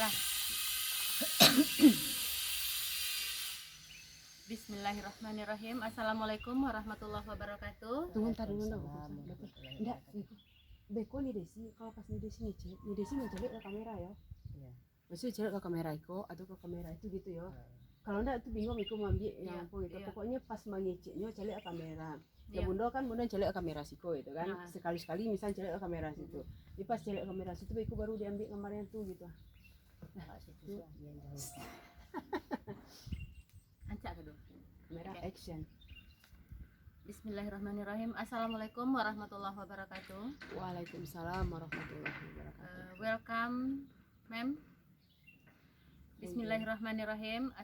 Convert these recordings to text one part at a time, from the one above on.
Nah, Bismillahirrahmanirrahim. Assalamualaikum warahmatullahi wabarakatuh. Tunggu ntar dulu dong. Enggak, beko nih Desi, kalau pas nih Desi ngecek, nih Desi mencari ke kamera ya. Iya. Maksudnya cari ke kamera itu atau ke kamera itu gitu ya. Kalau enggak tuh bingung Iko mau ambil yang Iya, apa gitu. iya. Pokoknya pas mengeceknya cari ke kamera. Ya Iya. bunda kan bunda cari ke kamera siku itu kan. Nah. Sekali-sekali misalnya cari ke kamera situ. Di pas cari ke kamera situ Iko baru diambil gambarnya tuh gitu. Nah, situ sih yang jauh. Ancak kedua. Kamera Oke. action. Bismillahirrahmanirrahim. Assalamualaikum warahmatullahi wabarakatuh. Waalaikumsalam warahmatullahi wabarakatuh. Welcome, ma'am. Bismillahirrahmanirrahim.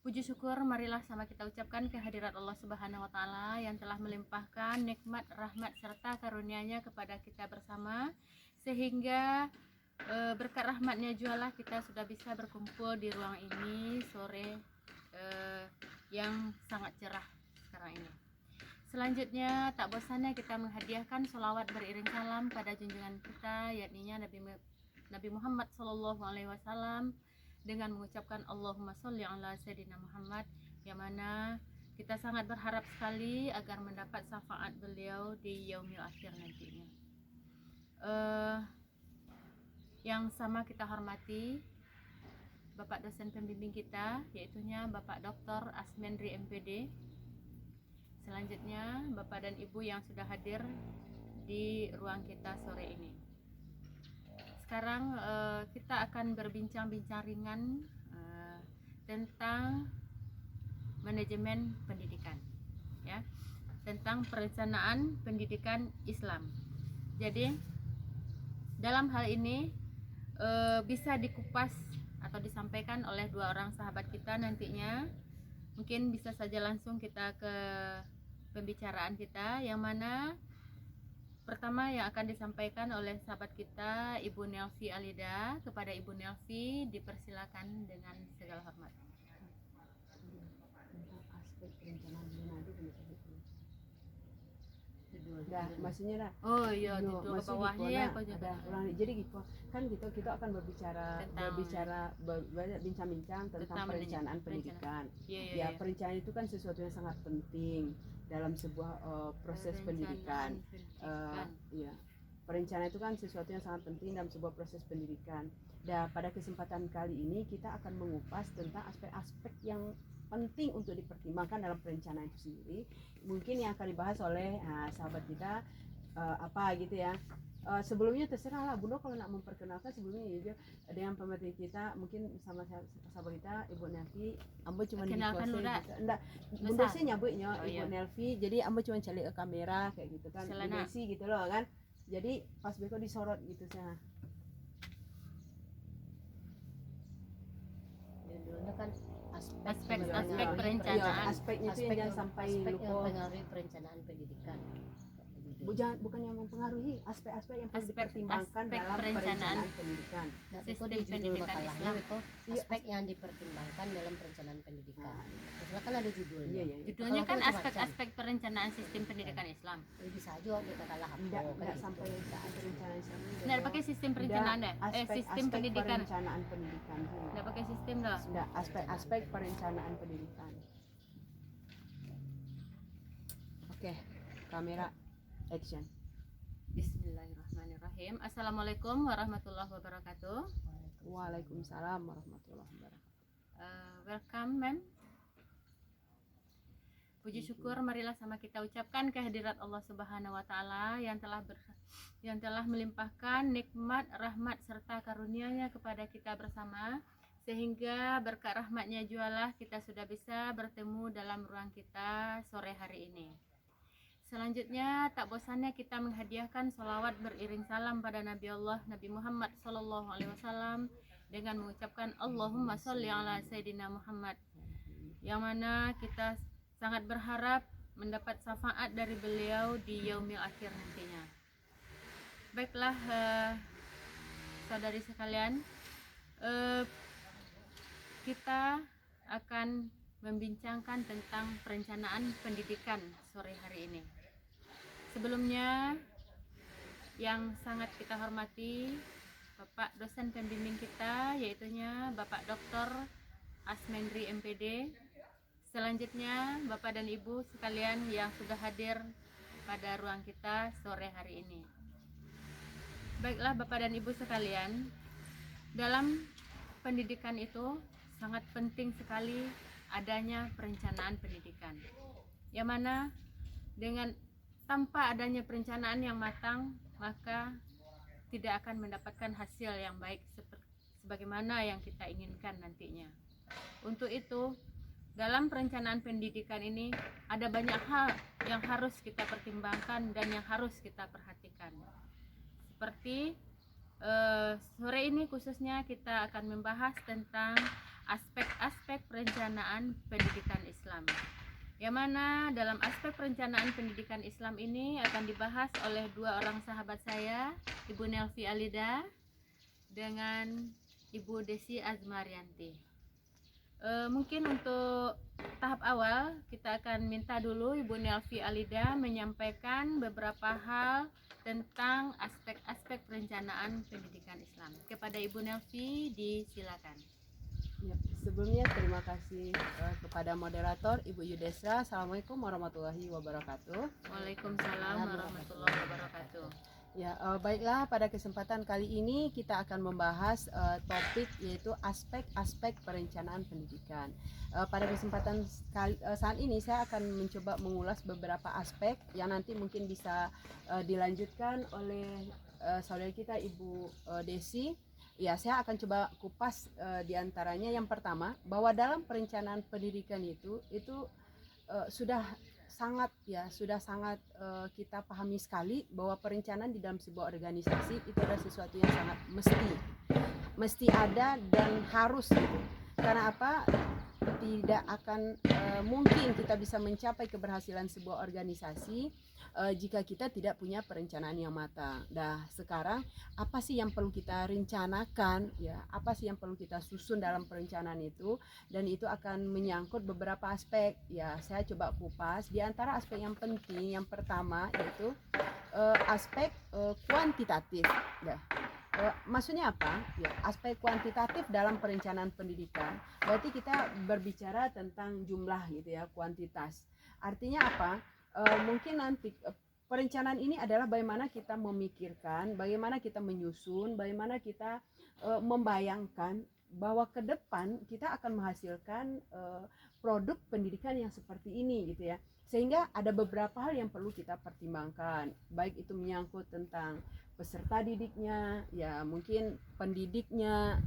Puji syukur marilah sama kita ucapkan kehadirat Allah Subhanahu wa taala yang telah melimpahkan nikmat, rahmat serta karunia-Nya kepada kita bersama, sehingga berkat rahmatnya jualah kita sudah bisa berkumpul di ruang ini sore yang sangat cerah sekarang ini. Selanjutnya tak bosannya kita menghadiahkan sholawat beriring salam pada junjungan kita, yakni Nabi Muhammad SAW, dengan mengucapkan Allahumma sholli ala Sayyidina Muhammad, yang mana kita sangat berharap sekali agar mendapat syafaat beliau di yaumil akhir nantinya. Yang sama kita hormati Bapak dosen pembimbing kita, yaitunya Bapak Dr. Asmendri MPD. Selanjutnya Bapak dan Ibu yang sudah hadir di ruang kita sore ini. Sekarang kita akan berbincang-bincang ringan tentang manajemen pendidikan, ya, tentang perencanaan pendidikan Islam. Jadi dalam hal ini bisa dikupas atau disampaikan oleh dua orang sahabat kita nantinya. Mungkin bisa saja langsung kita ke pembicaraan kita, yang mana pertama yang akan disampaikan oleh sahabat kita Ibu Nelvi Alida. Kepada Ibu Nelvi dipersilakan dengan segala hormat. Aspek perencanaan Manado Dah, maksudnya dah. Oh iya, Yo, di maksudnya bawahnya gitu, ya nah, Pak Joko. ada ulang. Jadi gitu kan kita akan banyak bincang-bincang tentang perencanaan pendidikan. Iya, iya, Ya, iya. perencanaan itu kan sesuatu yang sangat penting dalam sebuah proses pendidikan. Ya, perencanaan itu kan sesuatu yang sangat penting dalam sebuah proses pendidikan. Dan pada kesempatan kali ini kita akan mengupas tentang aspek-aspek yang penting untuk dipertimbangkan dalam perencanaan itu sendiri. Mungkin yang akan dibahas oleh sahabat kita apa gitu ya. Sebelumnya terserah lah Bunda kalau nak memperkenalkan sebelumnya ya, dengan pemateri kita mungkin sama sahabat kita Ibu Nelvi. Ambo cuma Kenalkan dulu dah. gitu. Enggak, Bunda sih nyebutnya Oh, Ibu iya. Nelvi. Jadi ambo cuma cari ke kamera kayak gitu kan. Selana. Bunda sih gitu loh kan. Jadi pas beko disorot gitu sah. Dulunya kan Aspek mempengaruhi perencanaan. Aspeknya itu yang jangan sampai aspek yang lupa. mempengaruhi perencanaan pendidikan. Bukan yang mempengaruhi aspek-aspek yang perlu dipertimbangkan aspek dalam perencanaan pendidikan. Nah, Sistem itu di judul pendidikan makalahnya Islam. itu Iya, aspek yang dipertimbangkan dalam perencanaan pendidikan. Maksudnya kan ada judulnya. Iya, iya. Judulnya kan Kalau macam-macam. aspek-aspek perencanaan sistem pendidikan Islam. Bisa aja kita kalah Enggak kan sampai saat perencanaan Islam. Nggak pakai sistem perencanaan deh. Sistem pendidikan. Perencanaan pendidikan. Nggak pakai sistem dah. Enggak, aspek perencanaan pendidikan. Oke, kamera action. Bismillahirrahmanirrahim. Assalamualaikum warahmatullahi wabarakatuh. Waalaikumsalam warahmatullahi wabarakatuh. Welcome, ma'am. Puji syukur marilah sama kita ucapkan kehadirat Allah Subhanahu wa taala yang telah melimpahkan nikmat, rahmat serta karunia-Nya kepada kita bersama, sehingga berkat rahmatnya jualah kita sudah bisa bertemu dalam ruang kita sore hari ini. Selanjutnya tak bosannya kita menghadiahkan sholawat beriring salam pada Nabi Allah Nabi Muhammad SAW dengan mengucapkan Allahumma sholli ala Sayyidina Muhammad, yang mana kita sangat berharap mendapat syafaat dari beliau di yaumil akhir nantinya. Baiklah saudari sekalian, kita akan membincangkan tentang perencanaan pendidikan sore hari ini. Sebelumnya yang sangat kita hormati Bapak dosen pembimbing kita, yaitunya Bapak Dr. Asmendri MPD. Selanjutnya Bapak dan Ibu sekalian yang sudah hadir pada ruang kita sore hari ini. Baiklah Bapak dan Ibu sekalian, dalam pendidikan itu sangat penting sekali adanya perencanaan pendidikan, yang mana dengan tanpa adanya perencanaan yang matang, maka tidak akan mendapatkan hasil yang baik sebagaimana yang kita inginkan nantinya. Untuk itu, dalam perencanaan pendidikan ini ada banyak hal yang harus kita pertimbangkan dan yang harus kita perhatikan. Seperti sore ini khususnya kita akan membahas tentang aspek-aspek perencanaan pendidikan Islam, yang mana dalam aspek perencanaan pendidikan Islam ini akan dibahas oleh dua orang sahabat saya, Ibu Nelvi Alida dengan Ibu Desi Azmarianti. Mungkin untuk tahap awal kita akan minta dulu Ibu Nelvi Alida menyampaikan beberapa hal tentang aspek-aspek perencanaan pendidikan Islam. Kepada Ibu Nelvi, disilakan. Ya, sebelumnya terima kasih kepada moderator Ibu Yudesra. Assalamualaikum warahmatullahi wabarakatuh. Waalaikumsalam warahmatullahi wabarakatuh. Ya, baiklah, pada kesempatan kali ini kita akan membahas topik yaitu aspek-aspek perencanaan pendidikan. Pada kesempatan saat ini saya akan mencoba mengulas beberapa aspek yang nanti mungkin bisa dilanjutkan oleh saudari kita Ibu Desi. Ya, saya akan coba kupas diantaranya. Yang pertama, bahwa dalam perencanaan pendidikan itu sudah sangat kita pahami sekali bahwa perencanaan di dalam sebuah organisasi itu adalah sesuatu yang sangat mesti ada dan harus gitu. Karena apa? Tidak akan mungkin kita bisa mencapai keberhasilan sebuah organisasi jika kita tidak punya perencanaan yang matang. Nah, sekarang apa sih yang perlu kita rencanakan ya? Apa sih yang perlu kita susun dalam perencanaan itu? Dan itu akan menyangkut beberapa aspek. Ya, saya coba kupas. Di antara aspek yang penting, yang pertama yaitu aspek kuantitatif. Ya. Maksudnya apa? Ya, aspek kuantitatif dalam perencanaan pendidikan. Berarti kita berbicara tentang jumlah gitu ya, kuantitas. Artinya apa? Mungkin nanti perencanaan ini adalah bagaimana kita memikirkan, bagaimana kita menyusun, bagaimana kita membayangkan bahwa ke depan kita akan menghasilkan produk pendidikan yang seperti ini gitu ya. Sehingga ada beberapa hal yang perlu kita pertimbangkan, baik itu menyangkut tentang peserta didiknya, ya mungkin pendidiknya,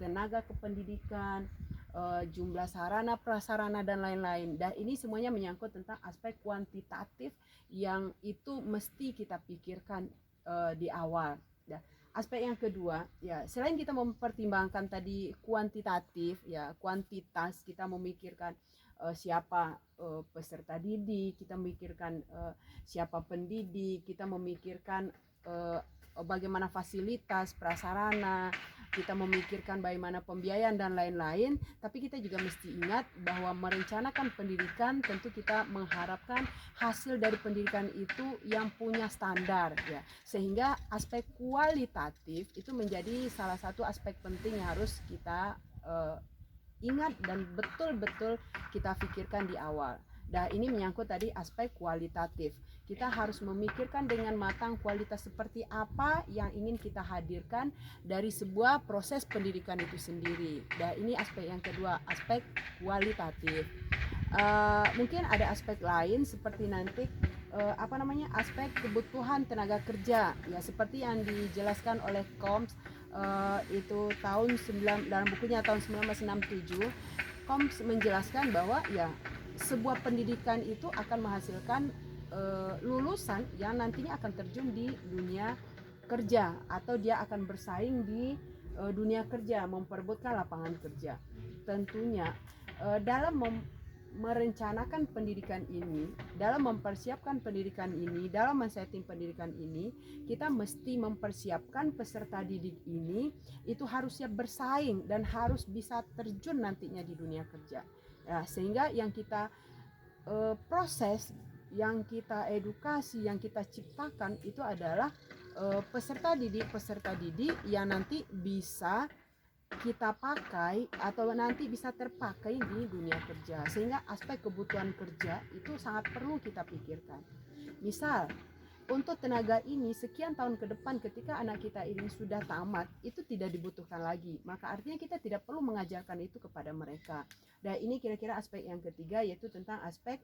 tenaga kependidikan, jumlah sarana prasarana dan lain-lain. Dan ini semuanya menyangkut tentang aspek kuantitatif yang itu mesti kita pikirkan di awal. Ya. Aspek yang kedua, ya selain kita mempertimbangkan tadi kuantitatif, ya kuantitas, kita memikirkan siapa peserta didik, kita memikirkan siapa pendidik, kita memikirkan bagaimana fasilitas, prasarana, kita memikirkan bagaimana pembiayaan dan lain-lain. Tapi kita juga mesti ingat bahwa merencanakan pendidikan tentu kita mengharapkan hasil dari pendidikan itu yang punya standar ya. Sehingga aspek kualitatif itu menjadi salah satu aspek penting yang harus kita ingat dan betul-betul kita pikirkan di awal. Nah, ini menyangkut tadi aspek kualitatif. Kita harus memikirkan dengan matang kualitas seperti apa yang ingin kita hadirkan dari sebuah proses pendidikan itu sendiri. Dan ini aspek yang kedua, aspek kualitatif. Mungkin ada aspek lain seperti nanti aspek kebutuhan tenaga kerja ya, seperti yang dijelaskan oleh Combs itu dalam bukunya tahun 1967. Combs menjelaskan bahwa ya sebuah pendidikan itu akan menghasilkan lulusan yang nantinya akan terjun di dunia kerja atau dia akan bersaing di dunia kerja, memperebutkan lapangan kerja. Tentunya dalam merencanakan pendidikan ini, dalam mempersiapkan pendidikan ini, dalam men-setting pendidikan ini, kita mesti mempersiapkan peserta didik ini itu harus siap bersaing dan harus bisa terjun nantinya di dunia kerja. Ya, sehingga yang kita proses, yang kita edukasi, yang kita ciptakan itu adalah peserta didik yang nanti bisa kita pakai atau nanti bisa terpakai di dunia kerja, sehingga aspek kebutuhan kerja itu sangat perlu kita pikirkan. Misal untuk tenaga ini sekian tahun ke depan ketika anak kita ini sudah tamat itu tidak dibutuhkan lagi, maka artinya kita tidak perlu mengajarkan itu kepada mereka. Dan ini kira-kira aspek yang ketiga, yaitu tentang aspek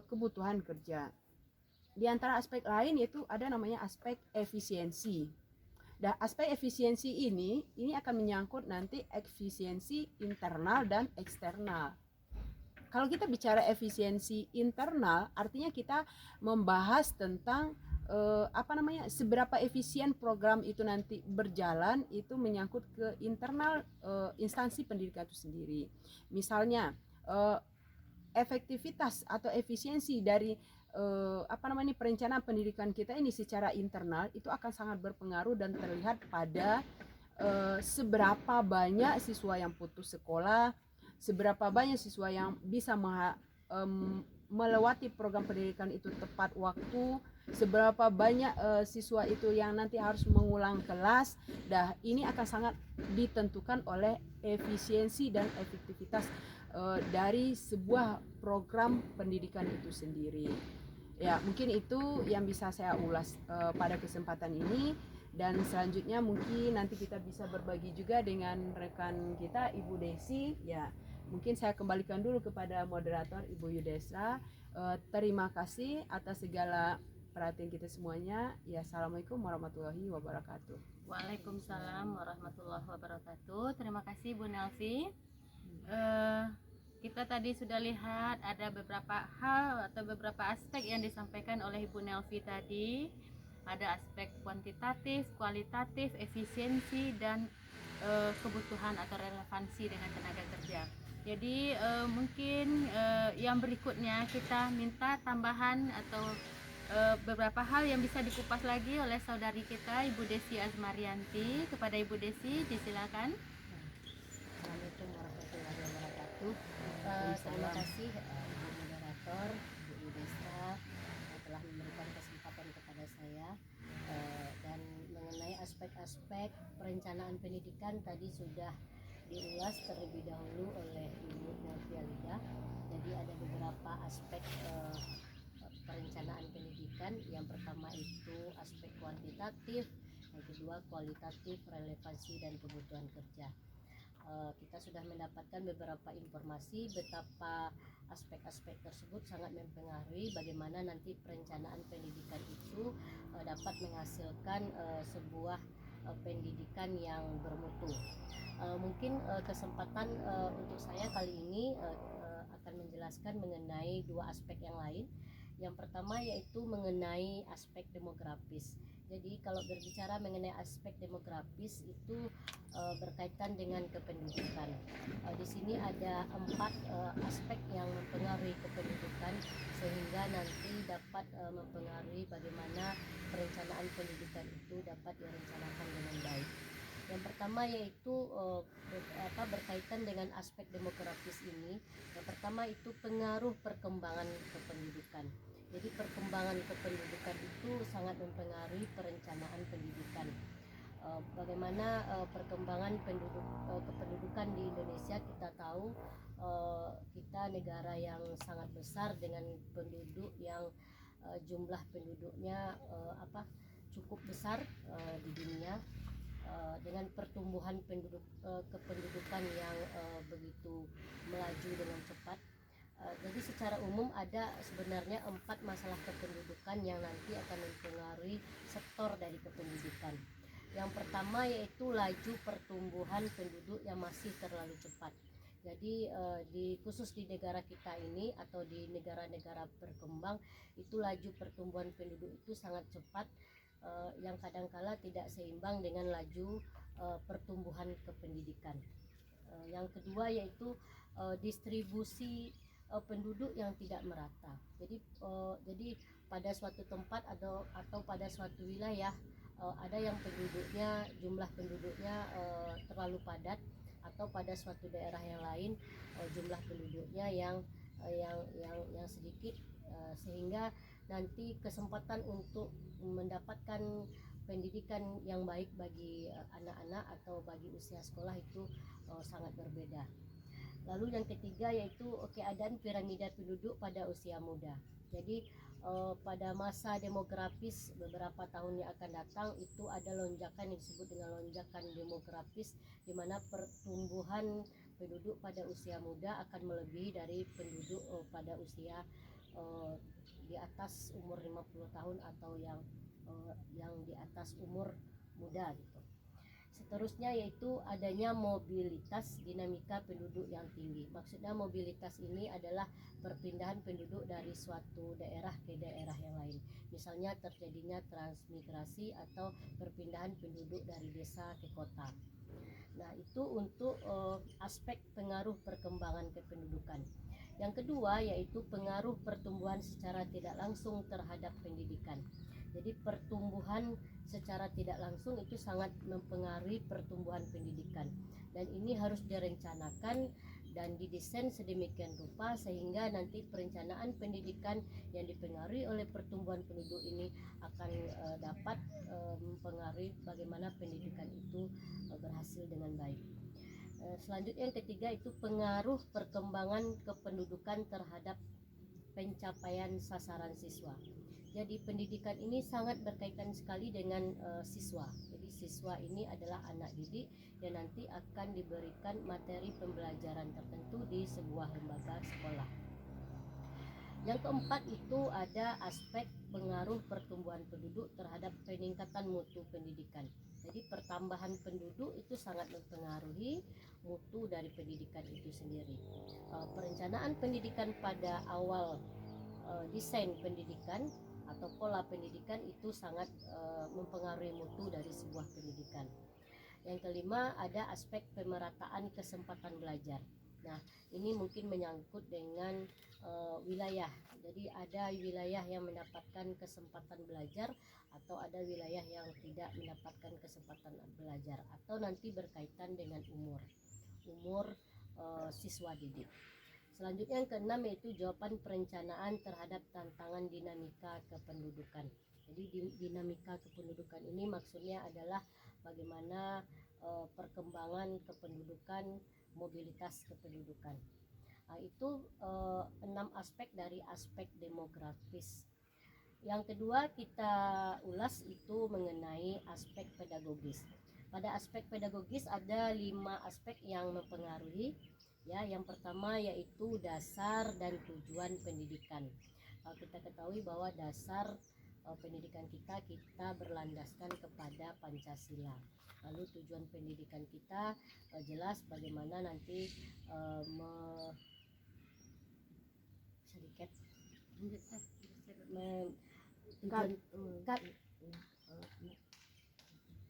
kebutuhan kerja. Di antara aspek lain yaitu ada namanya aspek efisiensi. Dan aspek efisiensi ini akan menyangkut nanti efisiensi internal dan eksternal. Kalau kita bicara efisiensi internal, artinya kita membahas tentang seberapa efisien program itu nanti berjalan, itu menyangkut ke internal instansi pendidikan itu sendiri. Misalnya efektivitas atau efisiensi dari perencanaan pendidikan kita ini secara internal itu akan sangat berpengaruh dan terlihat pada seberapa banyak siswa yang putus sekolah, seberapa banyak siswa yang bisa melewati program pendidikan itu tepat waktu, seberapa banyak siswa itu yang nanti harus mengulang kelas. Ini akan sangat ditentukan oleh efisiensi dan efektivitas dari sebuah program pendidikan itu sendiri. Ya, mungkin itu yang bisa saya ulas pada kesempatan ini, dan selanjutnya mungkin nanti kita bisa berbagi juga dengan rekan kita Ibu Desi. Ya, mungkin saya kembalikan dulu kepada moderator Ibu Yudesra. Terima kasih atas segala perhatian kita semuanya. Ya, assalamualaikum warahmatullahi wabarakatuh. Waalaikumsalam warahmatullahi wabarakatuh. Terima kasih Bu Nelvi. Kita tadi sudah lihat ada beberapa hal atau beberapa aspek yang disampaikan oleh Ibu Nelvi tadi. Ada aspek kuantitatif, kualitatif, efisiensi, dan kebutuhan atau relevansi dengan tenaga kerja. Jadi mungkin yang berikutnya kita minta tambahan atau beberapa hal yang bisa dikupas lagi oleh saudari kita Ibu Desi Azmarianti. Kepada Ibu Desi, disilakan. Assalamualaikum warahmatullahi wabarakatuh. Terima kasih Ibu Moderator, Bu Yudesra telah memberikan kesempatan kepada saya, dan mengenai aspek-aspek perencanaan pendidikan tadi sudah diulas terlebih dahulu oleh Ibu Nelvialida. Jadi ada beberapa aspek perencanaan pendidikan. Yang pertama itu aspek kuantitatif, yang kedua kualitatif, relevansi, dan kebutuhan kerja. Kita sudah mendapatkan beberapa informasi betapa aspek-aspek tersebut sangat mempengaruhi bagaimana nanti perencanaan pendidikan itu dapat menghasilkan sebuah pendidikan yang bermutu. Mungkin kesempatan untuk saya kali ini akan menjelaskan mengenai dua aspek yang lain. Yang pertama yaitu mengenai aspek demografis. Jadi kalau berbicara mengenai aspek demografis itu berkaitan dengan kependudukan. Di sini ada 4 aspek yang mempengaruhi kependudukan sehingga nanti dapat mempengaruhi bagaimana perencanaan pendidikan itu dapat direncanakan dengan baik. Yang pertama yaitu berkaitan dengan aspek demografis ini. Yang pertama itu pengaruh perkembangan kependudukan. Jadi perkembangan kependudukan itu sangat mempengaruhi perencanaan pendidikan. Bagaimana perkembangan kependudukan di Indonesia, kita tahu kita negara yang sangat besar dengan penduduk yang jumlah penduduknya cukup besar di dunia, dengan pertumbuhan kependudukan yang begitu melaju dengan cepat. Jadi secara umum ada sebenarnya 4 masalah kependudukan yang nanti akan mempengaruhi sektor dari kependudukan. Yang pertama yaitu laju pertumbuhan penduduk yang masih terlalu cepat. Jadi khusus di negara kita ini atau di negara-negara berkembang itu laju pertumbuhan penduduk itu sangat cepat, yang kadangkala tidak seimbang dengan laju pertumbuhan kependidikan. Yang kedua yaitu distribusi penduduk yang tidak merata. Jadi pada suatu tempat atau pada suatu wilayah ada yang jumlah penduduknya terlalu padat, atau pada suatu daerah yang lain jumlah penduduknya yang sedikit, sehingga nanti kesempatan untuk mendapatkan pendidikan yang baik bagi anak-anak atau bagi usia sekolah itu sangat berbeda. Lalu yang ketiga yaitu keadaan piramida penduduk pada usia muda. Jadi pada masa demografis beberapa tahun yang akan datang itu ada lonjakan yang disebut dengan lonjakan demografis, di mana pertumbuhan penduduk pada usia muda akan melebihi dari penduduk pada usia di atas umur 50 tahun atau yang di atas umur muda gitu. Seterusnya yaitu adanya mobilitas dinamika penduduk yang tinggi. Maksudnya mobilitas ini adalah perpindahan penduduk dari suatu daerah ke daerah yang lain. Misalnya terjadinya transmigrasi atau perpindahan penduduk dari desa ke kota. Nah, itu untuk aspek pengaruh perkembangan kependudukan. Yang kedua yaitu pengaruh pertumbuhan secara tidak langsung terhadap pendidikan. Jadi pertumbuhan secara tidak langsung itu sangat mempengaruhi pertumbuhan pendidikan, dan ini harus direncanakan dan didesain sedemikian rupa sehingga nanti perencanaan pendidikan yang dipengaruhi oleh pertumbuhan penduduk ini akan dapat mempengaruhi bagaimana pendidikan itu berhasil dengan baik. Selanjutnya yang ketiga itu pengaruh perkembangan kependudukan terhadap pencapaian sasaran siswa. Jadi pendidikan ini sangat berkaitan sekali dengan siswa. Jadi siswa ini adalah anak didik yang nanti akan diberikan materi pembelajaran tertentu di sebuah lembaga sekolah. Yang keempat itu ada aspek pengaruh pertumbuhan penduduk terhadap peningkatan mutu pendidikan. Jadi pertambahan penduduk itu sangat mempengaruhi mutu dari pendidikan itu sendiri. Perencanaan pendidikan pada awal desain pendidikan atau pola pendidikan itu sangat mempengaruhi mutu dari sebuah pendidikan. Yang kelima ada aspek pemerataan kesempatan belajar. Nah, ini mungkin menyangkut dengan wilayah. Jadi ada wilayah yang mendapatkan kesempatan belajar atau ada wilayah yang tidak mendapatkan kesempatan belajar, atau nanti berkaitan dengan umur siswa didik. Selanjutnya yang keenam yaitu jawaban perencanaan terhadap tantangan dinamika kependudukan. Jadi dinamika kependudukan ini maksudnya adalah bagaimana perkembangan kependudukan, mobilitas kependudukan. Itu 6 aspek dari aspek demografis. Yang kedua kita ulas itu mengenai aspek pedagogis. Pada aspek pedagogis ada 5 aspek yang mempengaruhi. Ya, yang pertama yaitu dasar dan tujuan pendidikan. Kita ketahui bahwa dasar pendidikan kita berlandaskan kepada Pancasila. Lalu tujuan pendidikan kita jelas bagaimana nanti sedikit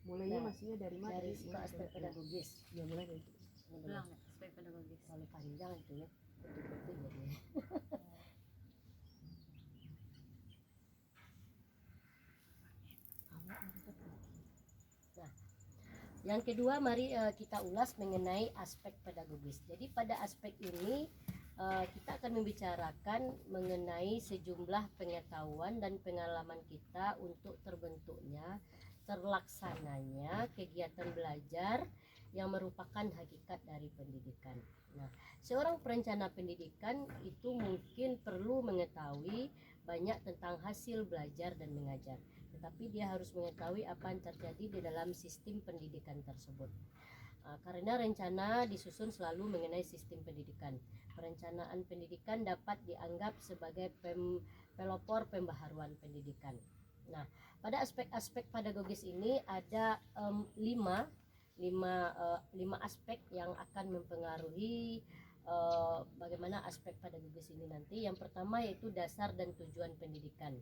mulainya maksudnya dari mana? Dari aspek pedagogis. Ya, mulai dari Ulang aspek pedagogis. Terlalu panjang itu ya, betul-betul jadi. Nah, yang kedua mari kita ulas mengenai aspek pedagogis. Jadi pada aspek ini kita akan membicarakan mengenai sejumlah pengetahuan dan pengalaman kita untuk terbentuknya, terlaksananya kegiatan belajar yang merupakan hakikat dari pendidikan. Nah, seorang perencana pendidikan itu mungkin perlu mengetahui banyak tentang hasil belajar dan mengajar, tetapi dia harus mengetahui apa yang terjadi di dalam sistem pendidikan tersebut. Karena rencana disusun selalu mengenai sistem pendidikan. Perencanaan pendidikan dapat dianggap sebagai pelopor pembaharuan pendidikan. Nah, pada aspek-aspek pedagogis ini ada 5 aspek yang akan mempengaruhi bagaimana aspek pedagogis ini nanti. Yang pertama yaitu dasar dan tujuan pendidikan.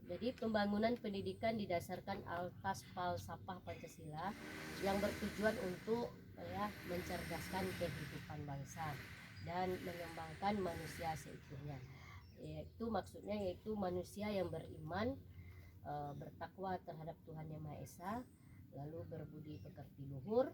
Jadi pembangunan pendidikan didasarkan atas falsafah Pancasila yang bertujuan untuk mencerdaskan kehidupan bangsa dan mengembangkan manusia seutuhnya. Yaitu maksudnya yaitu manusia yang beriman, bertakwa terhadap Tuhan Yang Maha Esa, lalu berbudi pekerti luhur,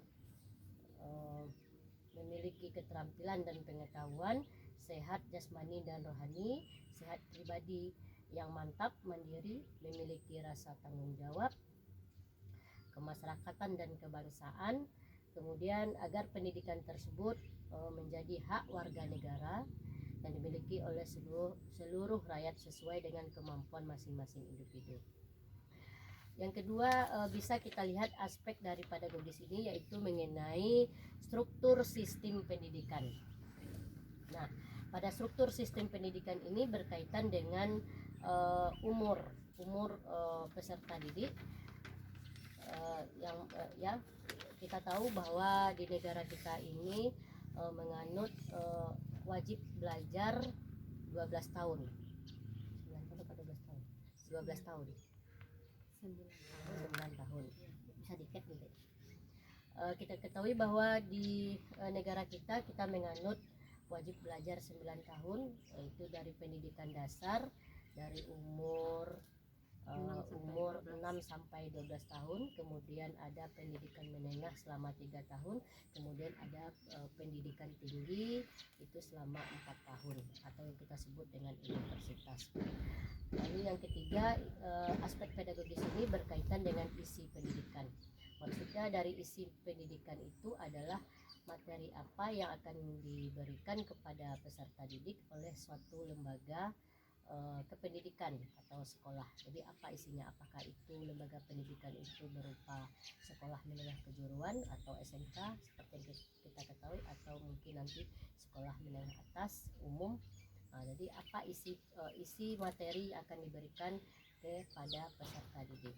memiliki keterampilan dan pengetahuan, sehat jasmani dan rohani, sehat pribadi yang mantap, mandiri, memiliki rasa tanggung jawab, kemasyarakatan dan kebangsaan. Kemudian agar pendidikan tersebut menjadi hak warga negara dan dimiliki oleh seluruh rakyat sesuai dengan kemampuan masing-masing individu. Yang kedua, bisa kita lihat aspek dari pedagogis ini, yaitu mengenai struktur sistem pendidikan. Nah, pada struktur sistem pendidikan ini berkaitan dengan umur peserta didik. Ya, kita tahu bahwa di negara kita ini menganut wajib belajar 12 tahun. 12 tahun. 9 tahun. Bisa diket nih. Kita ketahui bahwa di negara kita menganut wajib belajar 9 tahun, yaitu dari pendidikan dasar dari umur 6 sampai 12 tahun, kemudian ada pendidikan menengah selama 3 tahun, kemudian ada pendidikan tinggi itu selama 4 tahun atau yang kita sebut dengan universitas. Lalu yang ketiga, aspek pedagogis ini berkaitan dengan isi pendidikan. Maksudnya dari isi pendidikan itu adalah materi apa yang akan diberikan kepada peserta didik oleh suatu lembaga kependidikan atau sekolah. Jadi apa isinya? Apakah itu lembaga pendidikan itu berupa sekolah menengah kejuruan atau SMK seperti yang kita ketahui, atau mungkin nanti sekolah menengah atas umum. Jadi apa isi materi yang akan diberikan kepada peserta didik.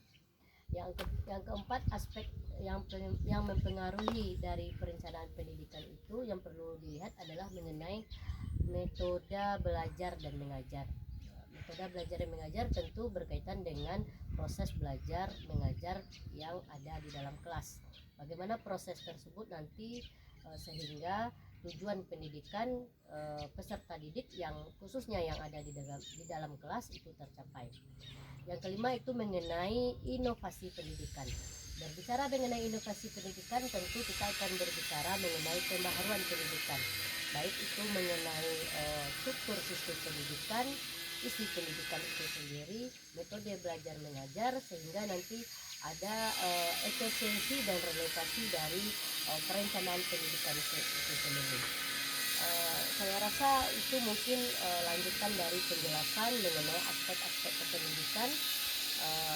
Yang keempat, aspek yang mempengaruhi dari perencanaan pendidikan itu yang perlu dilihat adalah mengenai metode belajar dan mengajar. Metode belajar dan mengajar tentu berkaitan dengan proses belajar mengajar yang ada di dalam kelas. Bagaimana proses tersebut nanti sehingga tujuan pendidikan peserta didik yang khususnya yang ada di dalam kelas itu tercapai. Yang kelima itu mengenai inovasi pendidikan. Berbicara mengenai inovasi pendidikan, tentu kita akan berbicara mengenai pembaharuan pendidikan, baik itu mengenai struktur sistem pendidikan, isi pendidikan itu sendiri, metode belajar mengajar, sehingga nanti ada efisiensi dan relokasi dari perencanaan pendidikan itu sendiri. Saya rasa itu mungkin lanjutan dari penjelasan mengenai aspek-aspek kependidikan.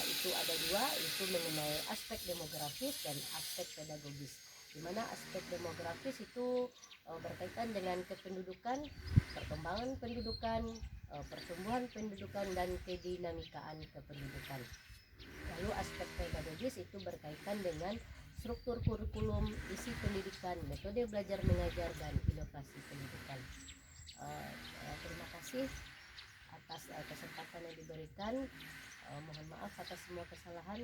Itu ada dua, itu mengenai aspek demografis dan aspek pedagogis. Di mana aspek demografis itu berkaitan dengan kependudukan, perkembangan pendidikan, pertumbuhan pendidikan dan kedinamikaan kependudukan. Lalu aspek pedagogis itu berkaitan dengan struktur kurikulum, isi pendidikan, metode belajar mengajar dan inovasi pendidikan. Terima kasih atas kesempatan yang diberikan. Mohon maaf atas semua kesalahan.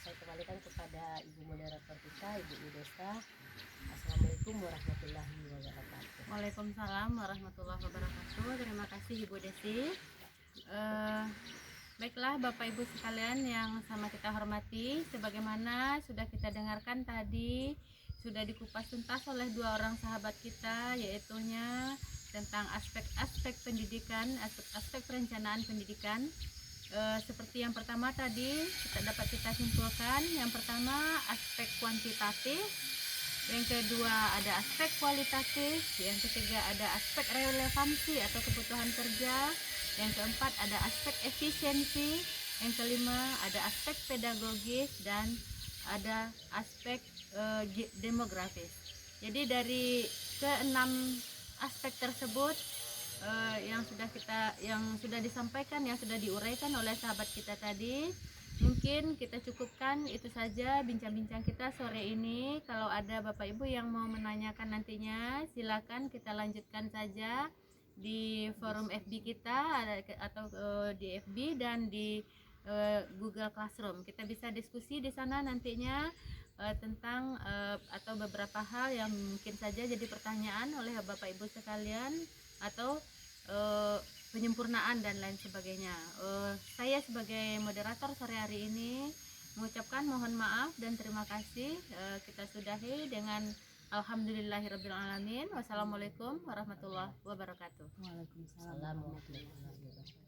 Saya kembalikan kepada Ibu Moderator kita, Ibu Udesta. Assalamualaikum warahmatullahi wabarakatuh. Waalaikumsalam warahmatullahi wabarakatuh. Terima kasih Ibu Desi. Baiklah Bapak Ibu sekalian yang sama kita hormati, sebagaimana sudah kita dengarkan tadi, sudah dikupas tuntas oleh dua orang sahabat kita, yaitunya tentang aspek-aspek pendidikan, aspek-aspek perencanaan pendidikan. Seperti yang pertama tadi dapat kita simpulkan, yang pertama aspek kuantitatif, yang kedua ada aspek kualitatif, yang ketiga ada aspek relevansi atau kebutuhan kerja, yang keempat ada aspek efisiensi, yang kelima ada aspek pedagogis, dan ada aspek demografis. Jadi dari keenam aspek tersebut yang sudah disampaikan, yang sudah diuraikan oleh sahabat kita tadi, mungkin kita cukupkan itu saja bincang-bincang kita sore ini. Kalau ada Bapak Ibu yang mau menanyakan nantinya, silakan kita lanjutkan saja di forum FB kita atau di FB dan di Google Classroom. Kita bisa diskusi di sana nantinya tentang atau beberapa hal yang mungkin saja jadi pertanyaan oleh Bapak Ibu sekalian, atau penyempurnaan dan lain sebagainya. Saya sebagai moderator sore hari ini mengucapkan mohon maaf dan terima kasih. Kita sudahi dengan alhamdulillahirabbil alamin. Wassalamualaikum warahmatullahi wabarakatuh. Waalaikumsalam warahmatullahi wabarakatuh.